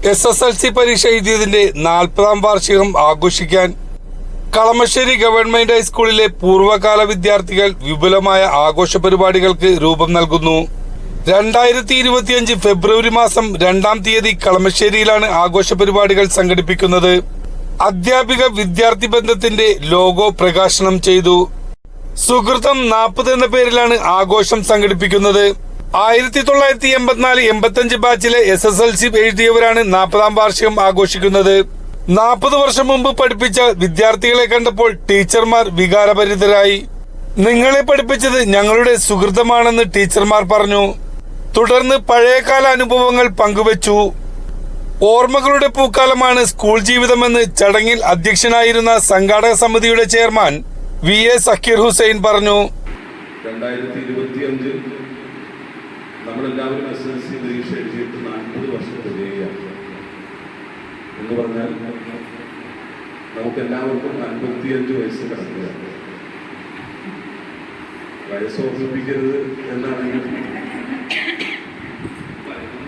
SSLC പരീക്ഷ എഴുതിയതിന്റെ 40ാം വാർഷികം ആഘോഷിക്കാൻ കളമശ്ശേരി ഗവൺമെന്റ് ഹൈസ്കൂളിലെ പൂർവ്വകാല വിദ്യാർത്ഥികൾ വിപുലമായ ആഘോഷ പരിപാടികൾക്ക് രൂപം നൽകുന്നു. 2025 ഫെബ്രുവരി മാസം 2-ാം തീയതി കളമശ്ശേരിയിലാണ് ആഘോഷ പരിപാടികൾ സംഘടിപ്പിക്കുന്നത്. അധ്യാപിക വിദ്യാർത്ഥി ബന്ധത്തിന്റെ ലോഗോ പ്രകാശനം ചെയ്തു. സുഹൃതം 40 എന്ന പേരിലാണ് ആഘോഷം സംഘടിപ്പിക്കുന്നത്. 1984-85 ബാച്ചിലെ SSLC എഴുതിയവരാണ് 40ാം വാർഷികം ആഘോഷിക്കുന്നത്. 40 വർഷം മുമ്പ് പഠിപ്പിച്ച വിദ്യാർത്ഥികളെ കണ്ടപ്പോൾ ടീച്ചർമാർ വികാരഭരിതരായി. നിങ്ങളെ പഠിപ്പിച്ചത് ഞങ്ങളുടെ സുഹൃതമാണെന്ന് ടീച്ചർമാർ പറഞ്ഞു. തുടർന്ന് പഴയകാല അനുഭവങ്ങൾ പങ്കുവച്ചു. ഓർമ്മകളുടെ പൂക്കാലമാണ് സ്കൂൾ ജീവിതമെന്ന് ചടങ്ങിൽ അധ്യക്ഷനായിരുന്ന സംഘാടക സമിതിയുടെ ചെയർമാൻ VA സക്കീർ ഹുസൈൻ പറഞ്ഞു. 2025 നമ്മളെല്ലാവരും SSLC പരീക്ഷ എഴുതിയിട്ട് 40 വർഷം തികയുകയാണ് എന്ന് പറഞ്ഞാൽ നമുക്കെല്ലാവർക്കും 55 വയസ്സ് കിടക്കുകയാണ്. വയസ്സ് ഓർമ്മിപ്പിക്കരുത് എന്നാണെങ്കിൽ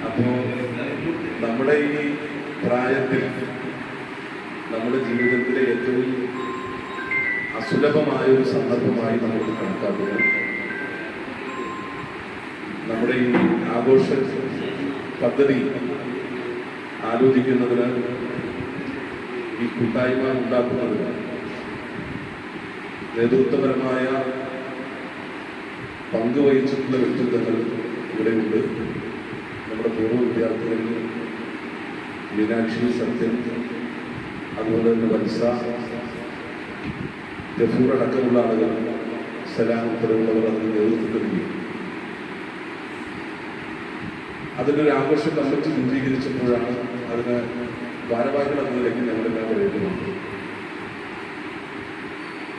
അപ്പോ നമ്മുടെ ഈ പ്രായത്തിൽ നമ്മുടെ ജീവിതത്തിലെ ഏറ്റവും അസുലഭമായ ഒരു സന്ദർഭമായി നമ്മൾ കണക്കാക്കുന്നു. നമ്മുടെ ഈ ആഘോഷ പദ്ധതി ആലോചിക്കുന്നതിന്, ഈ കൂട്ടായ്മ ഉണ്ടാക്കുന്നതിന് നേതൃത്വപരമായ പങ്കുവഹിച്ചിട്ടുള്ള വ്യക്തിത്വങ്ങൾ ഇവിടെയുണ്ട്. നമ്മുടെ പൂർവ്വ വിദ്യാർത്ഥികളിൽ മീനാക്ഷി, സത്യൻ, അതുപോലെ തന്നെ വത്സ, ഗഫൂർ അടക്കമുള്ള ആളുകൾ, സലാം ഉൾപ്പെടെയുള്ളവർ അതിന് നേതൃത്വം നൽകി. അതിനൊരു ആഘോഷ കമ്മിറ്റി രൂപീകരിച്ചപ്പോഴാണ് അതിന് ഭാരവാഹികൾ എന്നതിലേക്ക് ഞങ്ങളെല്ലാം വരേണ്ടതുണ്ട്.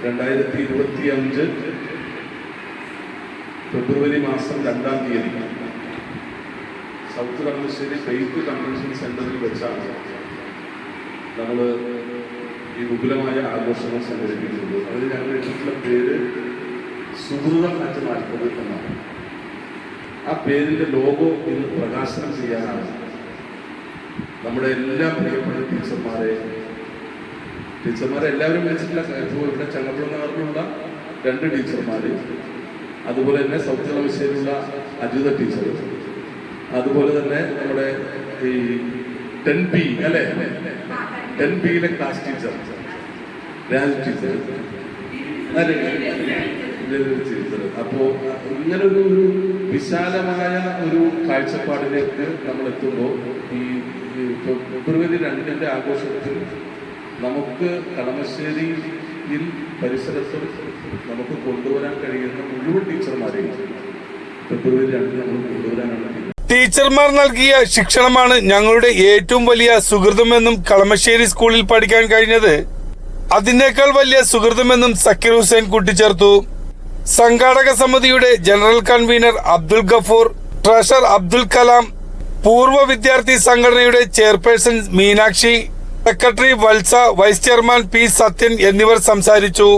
2025 ഫെബ്രുവരി മാസം 2-ാം തീയതി സൗത്ത് കളമശ്ശേരി ഫെയ്ത്ത് കൺവെൻഷൻ സെന്ററിൽ വെച്ചാണ് നമ്മൾ ഈ വിപുലമായ ആഘോഷങ്ങൾ സംഘടിപ്പിക്കുന്നത്. അതിന് ഞങ്ങൾ ഇട്ടിട്ടുള്ള പേര് സുഹൃതം അറ്റ് 40 എന്നാണ്. ആ പേരിന്റെ ലോഗോ ഇന്ന് പ്രകാശനം ചെയ്യാനാണ് നമ്മുടെ എല്ലാ പ്രിയപ്പെട്ട ടീച്ചർമാരെ എല്ലാവരും വിളിച്ചിട്ടില്ല. ഇവിടെ ചങ്ങപ്പുഴ 2 ടീച്ചർമാര്, അതുപോലെ തന്നെ സൗത്ത് കളമശ്ശേരിയുള്ള അജിത ടീച്ചർ, അതുപോലെ തന്നെ നമ്മുടെ ഈ 10B അല്ലെ 10Bയിലെ ക്ലാസ് ടീച്ചർ രാജ് ടീച്ചർ. അപ്പോ ഇങ്ങനൊരു വിശാലമായ ഒരു കാഴ്ചപ്പാടിലേക്ക് നമ്മൾ എത്തുമ്പോൾ ഈ ഫെബ്രുവരി 2-ന്റെ ആഘോഷത്തിൽ നമുക്ക് കളമശ്ശേരിയിൽ പരിസരത്തും നമുക്ക് കൊണ്ടുവരാൻ കഴിയുന്ന മുഴുവൻ ടീച്ചർമാരെയും ഫെബ്രുവരി 2 നമ്മൾ കൊണ്ടുവരാനാണ്. ടീച്ചർമാർ നൽകിയ ശിക്ഷണമാണ് ഞങ്ങളുടെ ഏറ്റവും വലിയ സുഹൃതമെന്നും കളമശ്ശേരി സ്കൂളിൽ പഠിക്കാൻ കഴിഞ്ഞത് അതിനേക്കാൾ വലിയ സുഹൃതമെന്നും സക്കീർ ഹുസൈൻ കൂട്ടിച്ചേർത്തു. സംഘാടക സമിതിയുടെ general convener Abdul Gafoor, treasurer Abdul Kalam, പൂർവ്വ വിദ്യാർത്ഥി സംഘടനയുടെ ചെയർപേഴ്സൺ മീനാക്ഷി, സെക്രട്ടറി വത്സ, വൈസ് ചെയർമാൻ P സത്യൻ എന്നിവർ സംസാരിച്ചു.